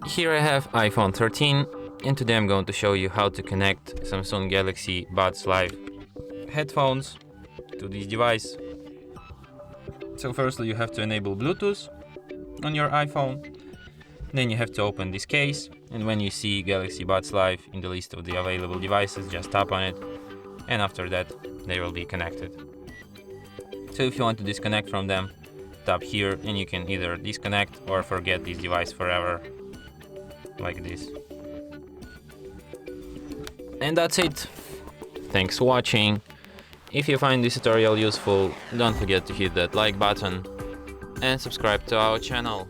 Here I have iPhone 13, and today I'm going to show you how to connect Samsung Galaxy Buds Live headphones to this device. So firstly you have to enable Bluetooth on your iPhone, then you have to open this case, and when you see Galaxy Buds Live in the list of the available devices, just tap on it, and after that they will be connected. So if you want to disconnect from them, tap here and you can either disconnect or forget this device forever, like this. And that's it. Thanks for watching. If you find this tutorial useful, don't forget to hit that like button and subscribe to our channel.